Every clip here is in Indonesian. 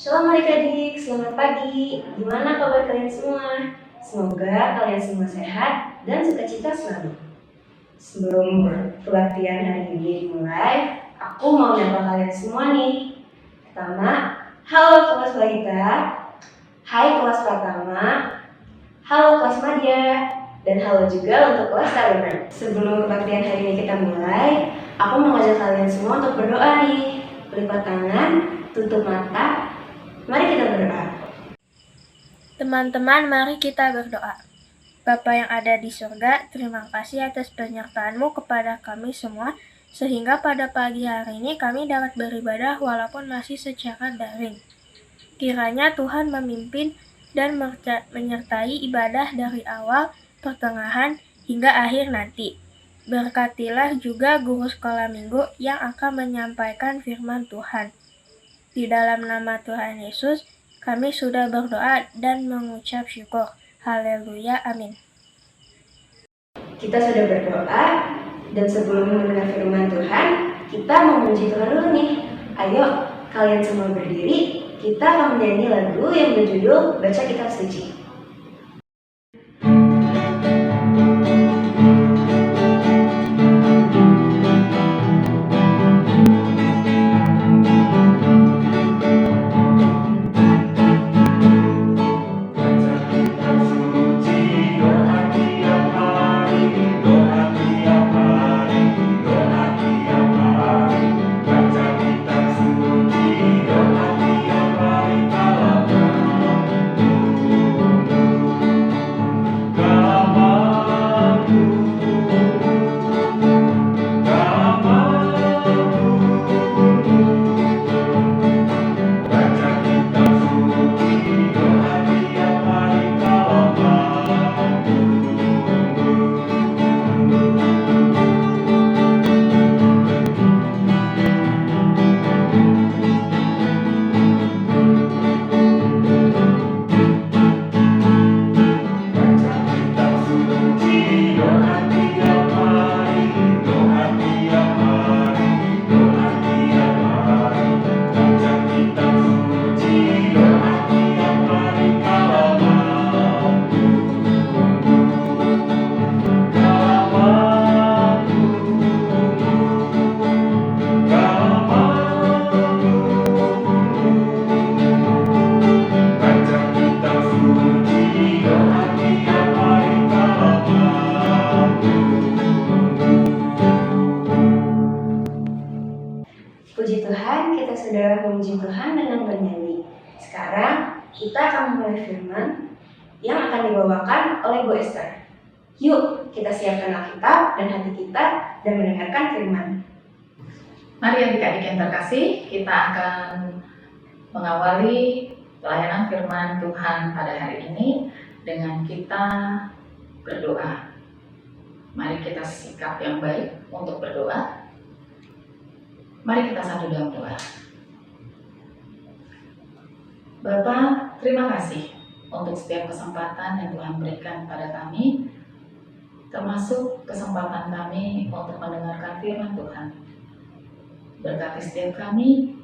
Shalom adik-adik, selamat pagi. Gimana kabar kalian semua? Semoga kalian semua sehat dan sukacita selalu. Sebelum pelatihan hari ini dimulai, aku mau nyapa kalian semua nih. Pertama, halo kelas balita, hai kelas pratama, halo kelas madya, dan halo juga untuk kelas taruna. Sebelum pelatihan hari ini kita mulai, aku mau ngajak kalian semua untuk berdoa nih. Lipat tangan, tutup mata. Mari kita berdoa. Teman-teman, mari kita berdoa. Bapa yang ada di surga, terima kasih atas penyertaan-Mu kepada kami semua, sehingga pada pagi hari ini kami dapat beribadah walaupun masih secara daring. Kiranya Tuhan memimpin dan menyertai ibadah dari awal, pertengahan, hingga akhir nanti. Berkatilah juga guru sekolah minggu yang akan menyampaikan firman Tuhan. Di dalam nama Tuhan Yesus, kami sudah berdoa dan mengucap syukur. Haleluya, amin. Kita sudah berdoa, dan sebelum mendengar firman Tuhan, kita mau memuji Tuhan dulu nih. Ayo, kalian semua berdiri, kita akan menyanyi lagu yang berjudul Baca Kitab Suci. Puji Tuhan, kita sudah memuji Tuhan dengan bernyanyi. Sekarang kita akan memulai firman yang akan dibawakan oleh Bu Esther. Yuk, kita siapkan Alkitab dan hati kita dan mendengarkan firman. Mari adik-adik yang terkasih, kita akan mengawali pelayanan firman Tuhan pada hari ini dengan kita berdoa. Mari kita sikap yang baik untuk berdoa. Mari kita satu dalam doa. Bapa, terima kasih untuk setiap kesempatan yang Tuhan berikan pada kami, termasuk kesempatan kami untuk mendengarkan firman Tuhan. Berkati setiap kami,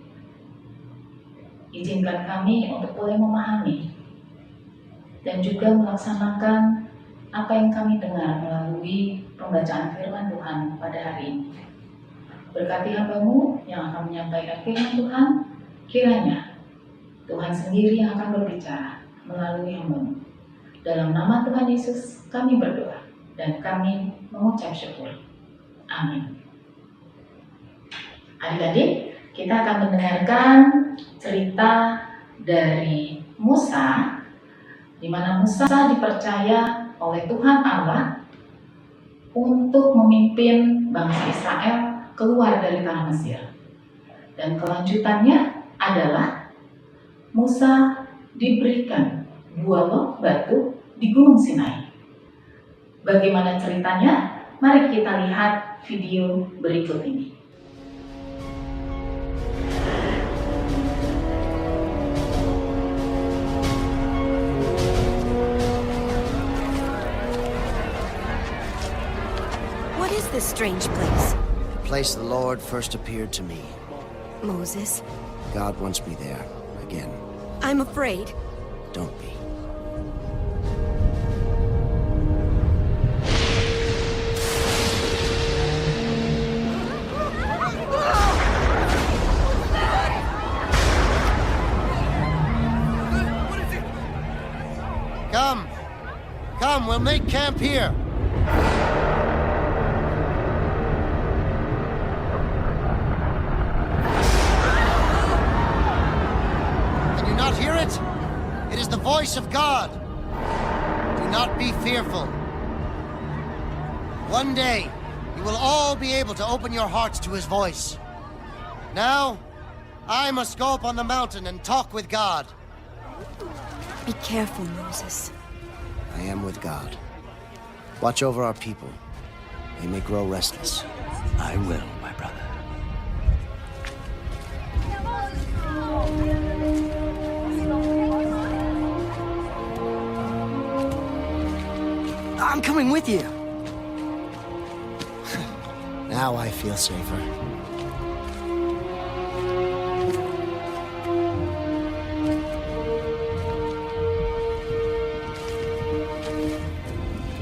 izinkan kami untuk boleh memahami dan juga melaksanakan apa yang kami dengar melalui pembacaan firman Tuhan pada hari ini. Berkati hamba-Mu yang akan menyampaikan firman Tuhan, kiranya Tuhan sendiri yang akan berbicara melalui hamba-Mu. Dalam nama Tuhan Yesus kami berdoa dan kami mengucap syukur. Amin. Adik-adik, kita akan mendengarkan cerita dari Musa, di mana Musa dipercaya oleh Tuhan Allah untuk memimpin bangsa Israel keluar dari tanah Mesir. Dan kelanjutannya adalah Musa diberikan 2 loh batu di Gunung Sinai. Bagaimana ceritanya? Mari kita lihat video berikut ini. What is this strange place? The place the Lord first appeared to me. Moses, God wants me there again. I'm afraid. Don't be. Come, we'll make camp here. Can you not hear it? It is the voice of God. Do not be fearful. One day, you will all be able to open your hearts to his voice. Now, I must go up on the mountain and talk with God. Be careful, Moses. I am with God. Watch over our people. They may grow restless. I will, my brother. I'm coming with you. Now I feel safer.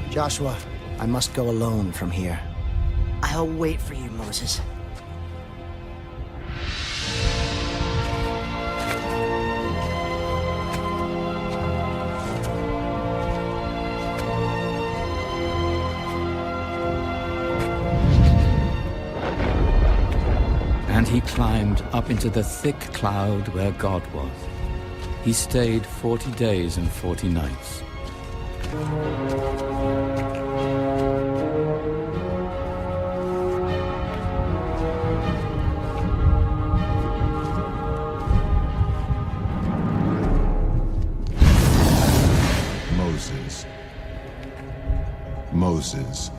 Joshua, I must go alone from here. I'll wait for you, Moses. And he climbed up into the thick cloud where God was. He stayed 40 days and 40 nights. Moses,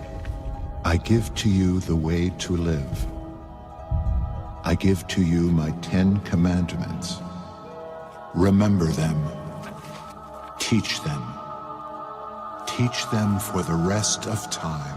I give to you the way to live. I give to you my 10 commandments. Remember them. Teach them. Teach them for the rest of time.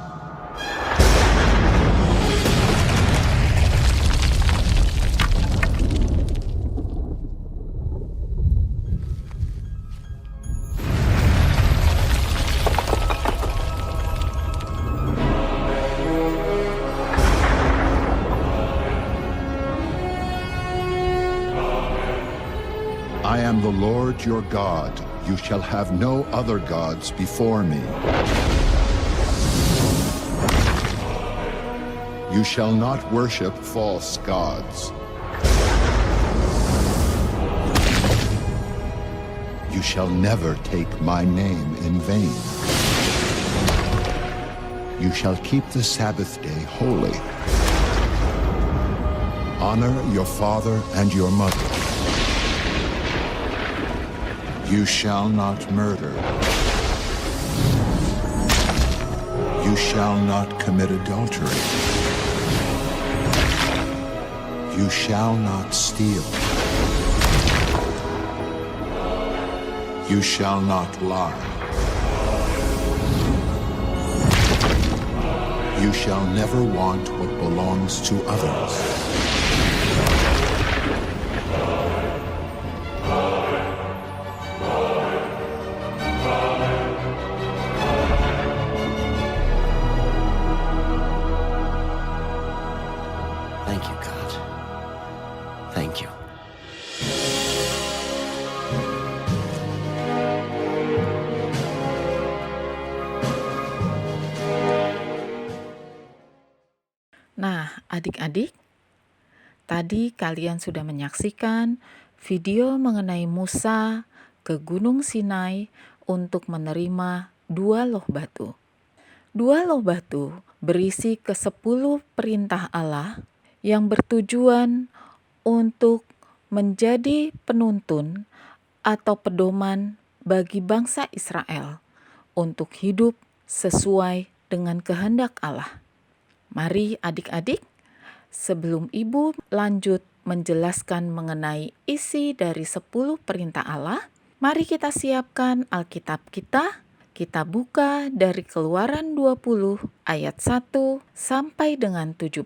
I am the Lord your God. You shall have no other gods before me. You shall not worship false gods. You shall never take my name in vain. You shall keep the Sabbath day holy. Honor your father and your mother. You shall not murder. You shall not commit adultery. You shall not steal. You shall not lie. You shall never want what belongs to others. Thank you, God. Thank you. Nah, adik-adik, tadi kalian sudah menyaksikan video mengenai Musa ke Gunung Sinai untuk menerima 2 loh batu. 2 loh batu berisi ke-10 perintah Allah yang bertujuan untuk menjadi penuntun atau pedoman bagi bangsa Israel untuk hidup sesuai dengan kehendak Allah. Mari adik-adik, sebelum Ibu lanjut menjelaskan mengenai isi dari 10 perintah Allah, mari kita siapkan Alkitab kita. Kita buka dari Keluaran 20 ayat 1 sampai dengan 17.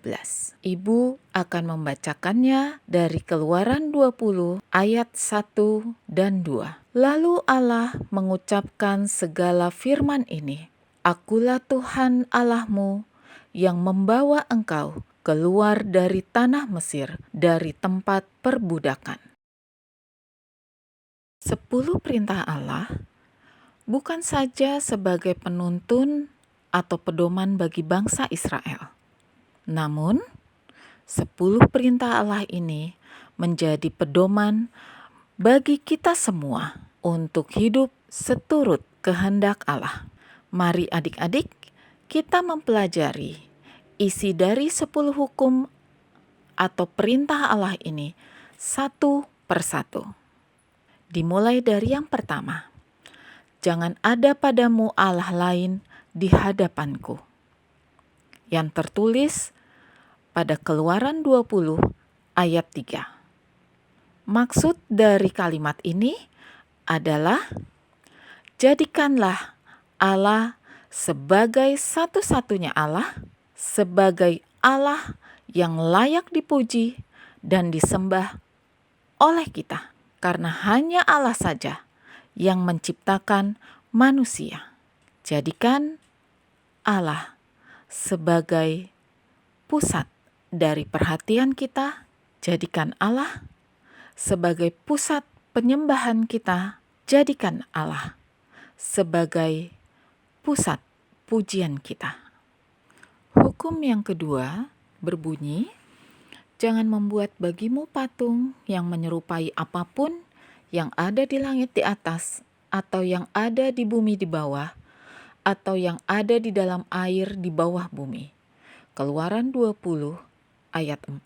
Ibu akan membacakannya dari Keluaran 20 ayat 1 dan 2. Lalu Allah mengucapkan segala firman ini, Akulah Tuhan Allahmu yang membawa engkau keluar dari tanah Mesir, dari tempat perbudakan. 10 perintah Allah bukan saja sebagai penuntun atau pedoman bagi bangsa Israel. Namun, 10 perintah Allah ini menjadi pedoman bagi kita semua untuk hidup seturut kehendak Allah. Mari adik-adik, kita mempelajari isi dari 10 hukum atau perintah Allah ini satu persatu. Dimulai dari yang pertama. Jangan ada padamu Allah lain di hadapanku. Yang tertulis pada Keluaran 20 ayat 3. Maksud dari kalimat ini adalah jadikanlah Allah sebagai satu-satunya Allah, sebagai Allah yang layak dipuji dan disembah oleh kita, karena hanya Allah saja yang menciptakan manusia. Jadikan Allah sebagai pusat dari perhatian kita, jadikan Allah sebagai pusat penyembahan kita, jadikan Allah sebagai pusat pujian kita. Hukum yang kedua berbunyi, jangan membuat bagimu patung yang menyerupai apapun yang ada di langit di atas, atau yang ada di bumi di bawah, atau yang ada di dalam air di bawah bumi. Keluaran 20 ayat 4.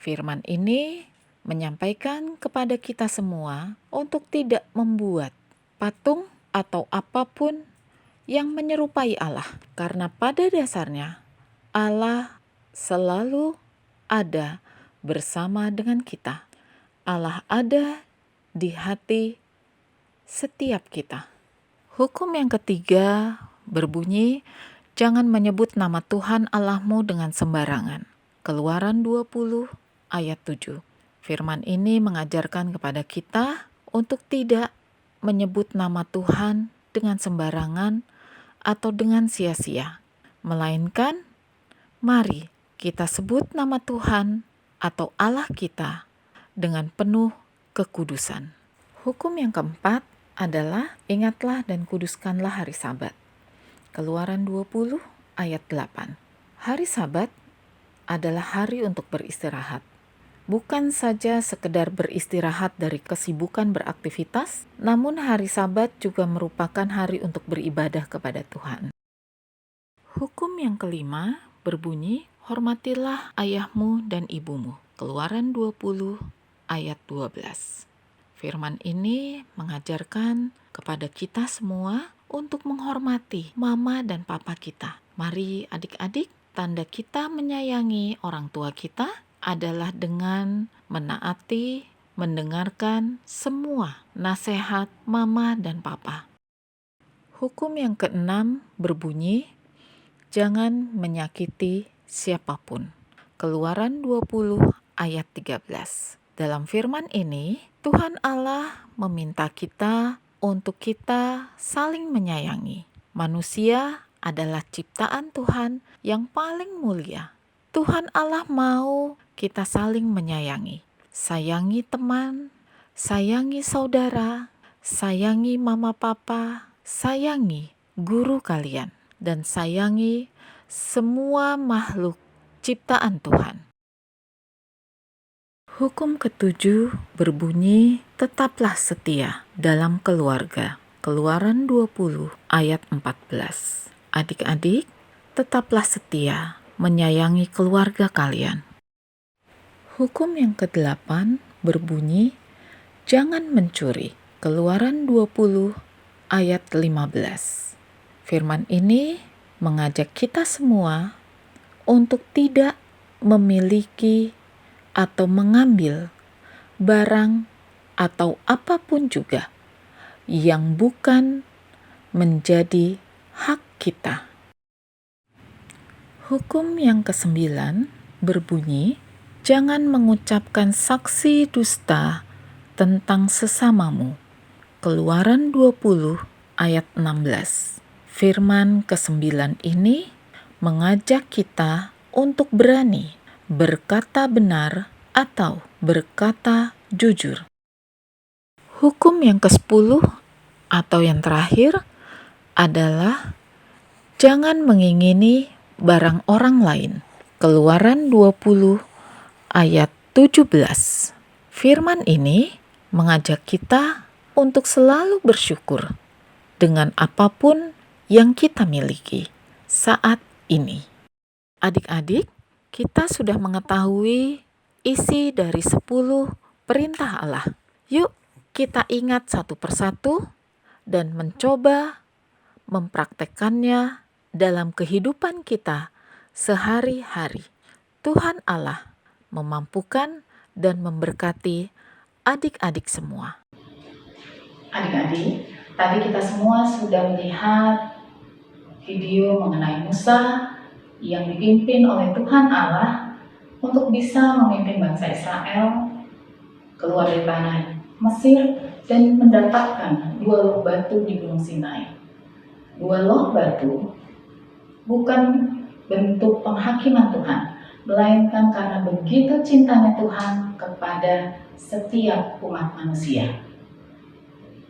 Firman ini menyampaikan kepada kita semua untuk tidak membuat patung atau apapun yang menyerupai Allah, karena pada dasarnya Allah selalu ada bersama dengan kita. Allah ada di hati setiap kita. Hukum yang ketiga berbunyi, jangan menyebut nama Tuhan Allahmu dengan sembarangan. Keluaran 20 ayat 7. Firman ini mengajarkan kepada kita untuk tidak menyebut nama Tuhan dengan sembarangan atau dengan sia-sia. Melainkan, mari kita sebut nama Tuhan atau Allah kita dengan penuh kekudusan. Hukum yang keempat adalah ingatlah dan kuduskanlah hari Sabat. Keluaran 20 ayat 8. Hari Sabat adalah hari untuk beristirahat. Bukan saja sekedar beristirahat dari kesibukan beraktivitas, namun hari Sabat juga merupakan hari untuk beribadah kepada Tuhan. Hukum yang kelima berbunyi, hormatilah ayahmu dan ibumu. Keluaran 20 ayat 12. Firman ini mengajarkan kepada kita semua untuk menghormati mama dan papa kita. Mari adik-adik, tanda kita menyayangi orang tua kita adalah dengan menaati, mendengarkan semua nasihat mama dan papa. Hukum yang keenam berbunyi, jangan menyakiti siapapun. Keluaran 20 ayat 13. Dalam firman ini, Tuhan Allah meminta kita untuk kita saling menyayangi. Manusia adalah ciptaan Tuhan yang paling mulia. Tuhan Allah mau kita saling menyayangi. Sayangi teman, sayangi saudara, sayangi mama papa, sayangi guru kalian, dan sayangi semua makhluk ciptaan Tuhan. Hukum ketujuh berbunyi, tetaplah setia dalam keluarga. Keluaran 20 ayat 14. Adik-adik, tetaplah setia menyayangi keluarga kalian. Hukum yang ke-8 berbunyi, jangan mencuri. Keluaran 20 ayat 15. Firman ini mengajak kita semua untuk tidak memiliki atau mengambil barang atau apapun juga yang bukan menjadi hak kita. Hukum yang ke-9 berbunyi, jangan mengucapkan saksi dusta tentang sesamamu. Keluaran 20 ayat 16. Firman ke-9 ini mengajak kita untuk berani berkata benar atau berkata jujur. Hukum yang ke-10 atau yang terakhir adalah jangan mengingini barang orang lain. Keluaran 20 ayat 17. Firman ini mengajak kita untuk selalu bersyukur dengan apapun yang kita miliki saat ini. Adik-adik, kita sudah mengetahui isi dari 10 perintah Allah. Yuk, kita ingat satu persatu dan mencoba mempraktekkannya dalam kehidupan kita sehari-hari. Tuhan Allah memampukan dan memberkati adik-adik semua. Adik-adik, tadi kita semua sudah melihat video mengenai Musa yang dipimpin oleh Tuhan Allah untuk bisa memimpin bangsa Israel keluar dari tanah Mesir dan mendapatkan 2 loh batu di Gunung Sinai. 2 loh batu bukan bentuk penghakiman Tuhan, melainkan karena begitu cintanya Tuhan kepada setiap umat manusia.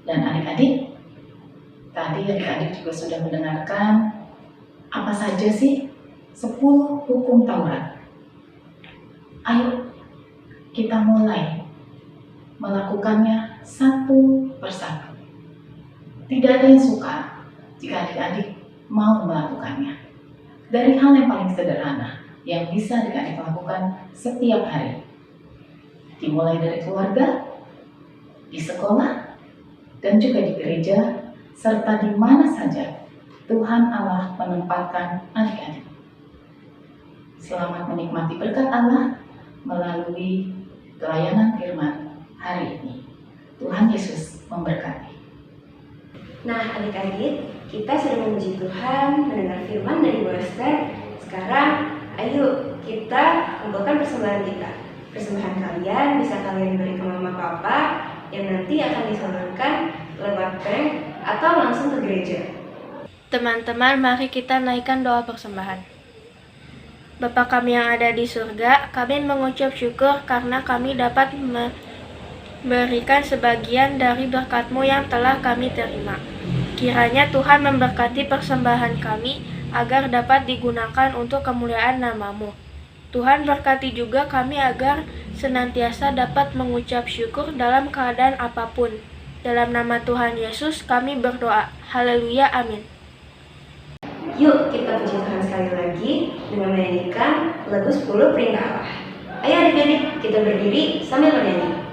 Dan adik-adik, tadi adik-adik juga sudah mendengarkan apa saja sih 10 hukum Taurat. Ayo kita mulai melakukannya satu persatu. Tidak ada yang suka jika adik-adik mau melakukannya. Dari hal yang paling sederhana yang bisa adik-adik lakukan setiap hari. Dimulai dari keluarga, di sekolah, dan juga di gereja, serta di mana saja Tuhan Allah menempatkan adik-adik. Selamat menikmati berkat Allah melalui pelayanan firman hari ini. Tuhan Yesus memberkati. Nah, adik-adik, kita sudah memuji Tuhan, mendengar firman dari Bu Esther. Sekarang, ayo kita kumpulkan persembahan kita. Persembahan kalian bisa kalian beri ke mama papa yang nanti akan disalurkan lewat bank atau langsung ke gereja. Teman-teman, mari kita naikkan doa persembahan. Bapa kami yang ada di surga, kami mengucap syukur karena kami dapat memberikan sebagian dari berkat-Mu yang telah kami terima. Kiranya Tuhan memberkati persembahan kami agar dapat digunakan untuk kemuliaan nama-Mu. Tuhan berkati juga kami agar senantiasa dapat mengucap syukur dalam keadaan apapun. Dalam nama Tuhan Yesus kami berdoa. Haleluya, amin. Yuk kita puji Tuhan sekali lagi dengan menyanyikan lagu 10 perintah Allah. Ayo adik-adik, kita berdiri sambil bernyanyi.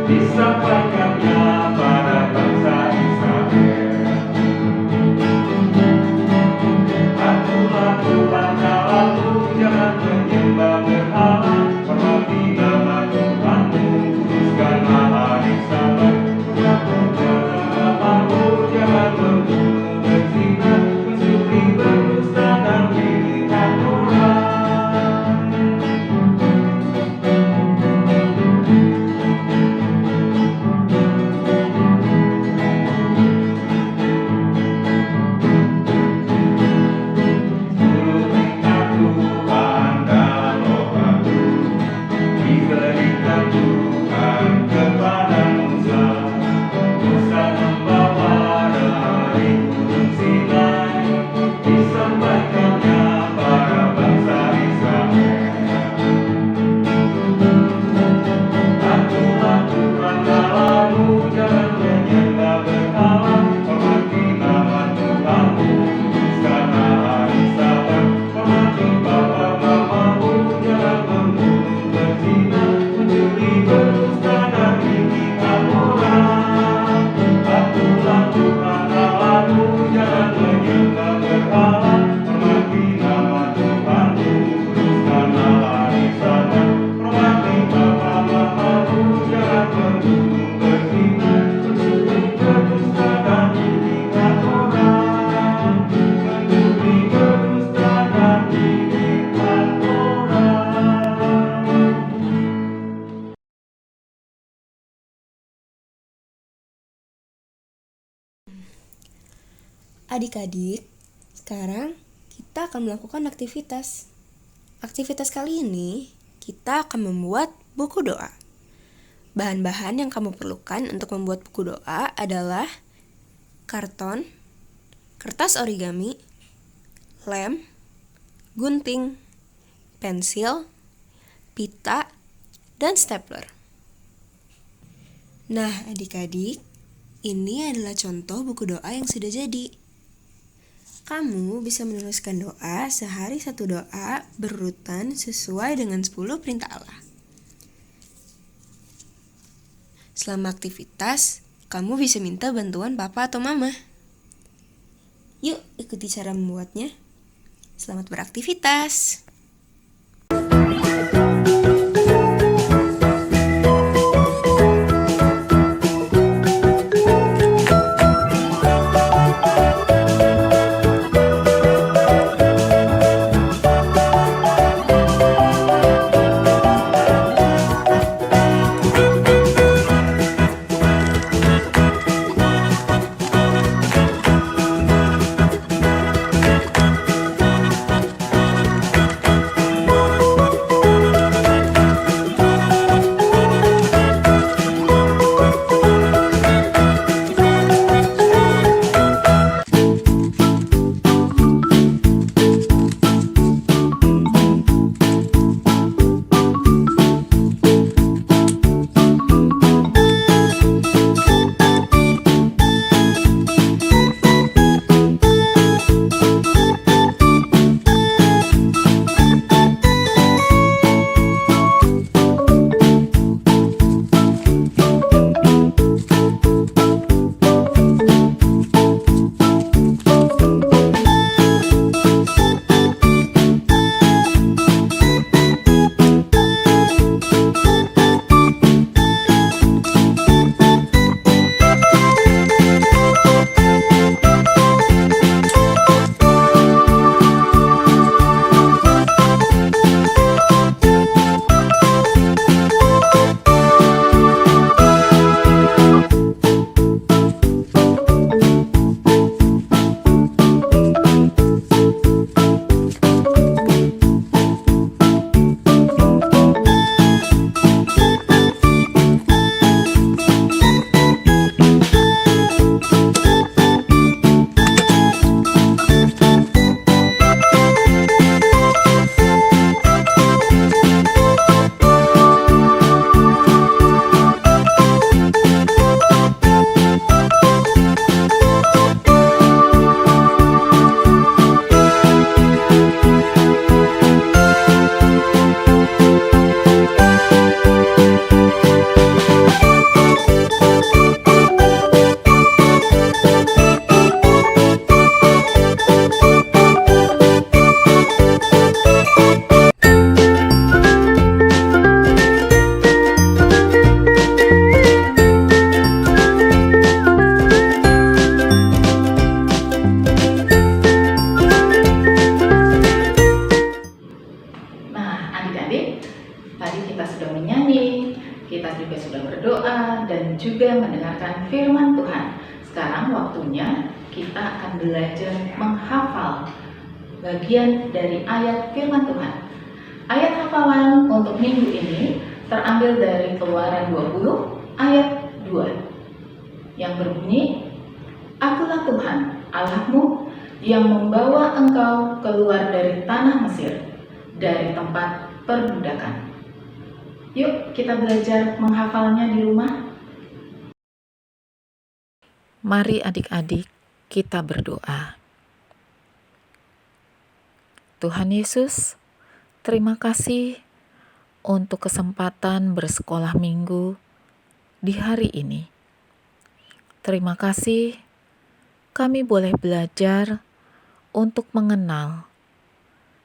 Disampaikannya Adik-adik, sekarang kita akan melakukan aktivitas. Aktivitas kali ini, kita akan membuat buku doa. Bahan-bahan yang kamu perlukan untuk membuat buku doa adalah karton, kertas origami, lem, gunting, pensil, pita, dan stapler. Nah, adik-adik, ini adalah contoh buku doa yang sudah jadi. Kamu bisa menuliskan doa sehari satu doa berurutan sesuai dengan 10 perintah Allah. Selama aktivitas, kamu bisa minta bantuan papa atau mama. Yuk, ikuti cara membuatnya. Selamat beraktivitas! kita juga sudah berdoa dan juga mendengarkan firman Tuhan. Sekarang waktunya kita akan belajar menghafal bagian dari ayat firman Tuhan. Ayat hafalan untuk minggu ini terambil dari Keluaran 20 ayat 2 yang berbunyi, Akulah Tuhan Allahmu yang membawa engkau keluar dari tanah Mesir, dari tempat perbudakan. Yuk kita belajar menghafalnya di rumah. Mari adik-adik kita berdoa. Tuhan Yesus, terima kasih untuk kesempatan bersekolah minggu di hari ini. Terima kasih kami boleh belajar untuk mengenal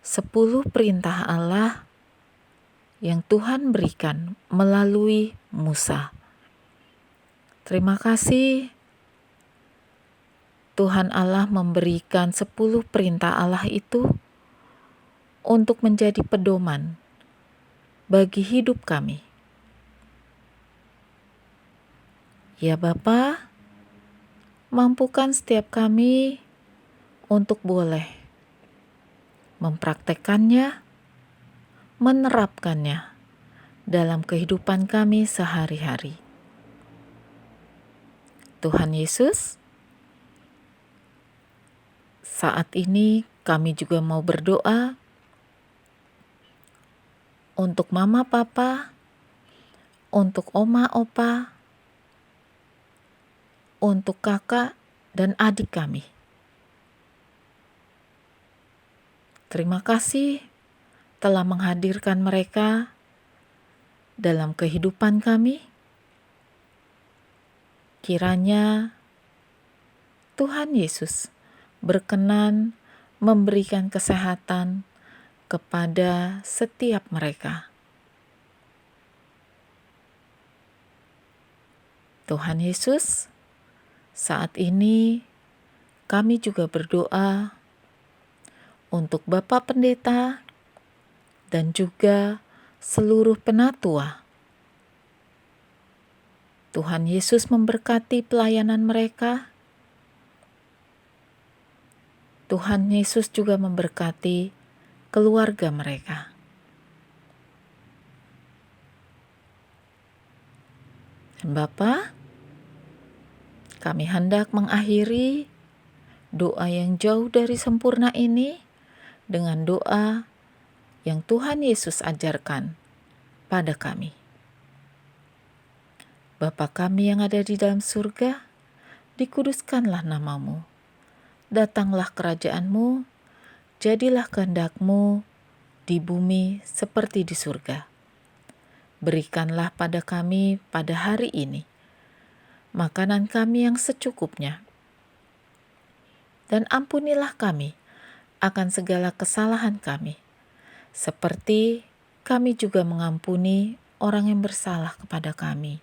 10 perintah Allah yang Tuhan berikan melalui Musa. Terima kasih Tuhan Allah memberikan 10 perintah Allah itu untuk menjadi pedoman bagi hidup kami. Ya Bapa, mampukan setiap kami untuk boleh mempraktekkannya, menerapkannya dalam kehidupan kami sehari-hari. Tuhan Yesus, saat ini kami juga mau berdoa untuk mama papa, untuk oma opa, untuk kakak dan adik kami. Terima kasih telah menghadirkan mereka dalam kehidupan kami. Kiranya Tuhan Yesus berkenan memberikan kesehatan kepada setiap mereka. Tuhan Yesus, saat ini kami juga berdoa untuk Bapak Pendeta dan juga seluruh penatua. Tuhan Yesus memberkati pelayanan mereka. Tuhan Yesus juga memberkati keluarga mereka. Bapa, kami hendak mengakhiri doa yang jauh dari sempurna ini dengan doa yang Tuhan Yesus ajarkan pada kami. Bapa kami yang ada di dalam surga, dikuduskanlah namamu. Datanglah kerajaan-Mu, jadilah kehendak-Mu di bumi seperti di surga. Berikanlah pada kami pada hari ini makanan kami yang secukupnya. Dan ampunilah kami akan segala kesalahan kami, seperti kami juga mengampuni orang yang bersalah kepada kami.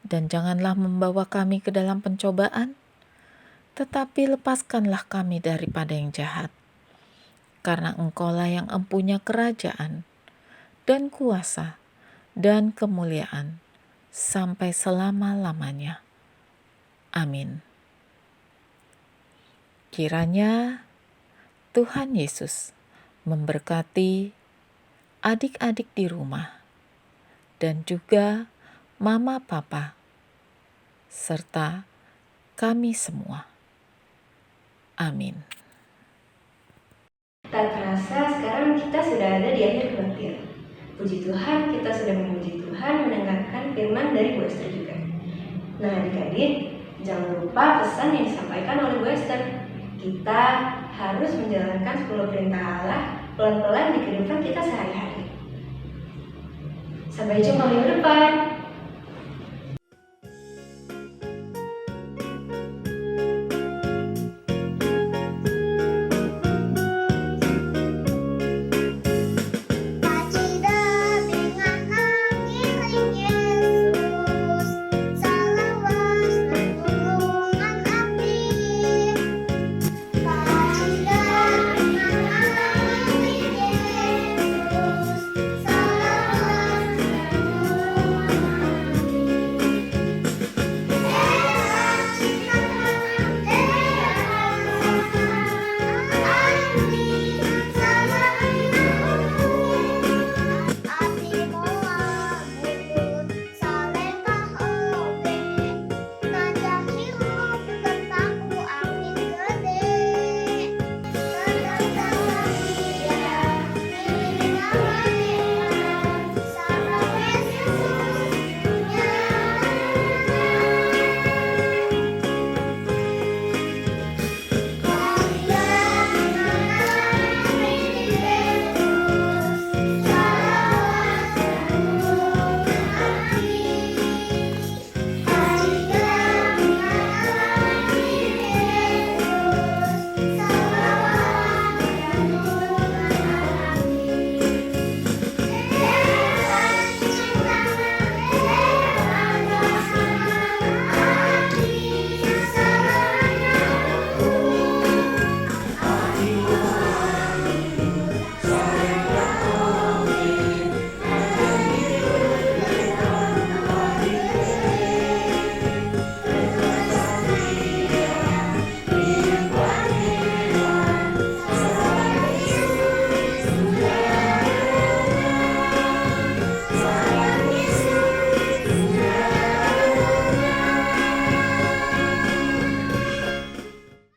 Dan janganlah membawa kami ke dalam pencobaan, tetapi lepaskanlah kami daripada yang jahat. Karena Engkaulah yang empunya kerajaan, dan kuasa, dan kemuliaan, sampai selama-lamanya. Amin. Kiranya Tuhan Yesus memberkati adik-adik di rumah, dan juga mama papa, serta kami semua. Amin. Tak terasa sekarang kita sudah ada di akhir kebaktian. Puji Tuhan, kita sudah memuji Tuhan mendengarkan firman dari Bu Esther juga. Nah adik-adik, jangan lupa pesan yang disampaikan oleh Bu Esther. Kita harus menjalankan 10 perintah Allah pelan-pelan di kehidupan kita sehari-hari. Sampai jumpa minggu depan.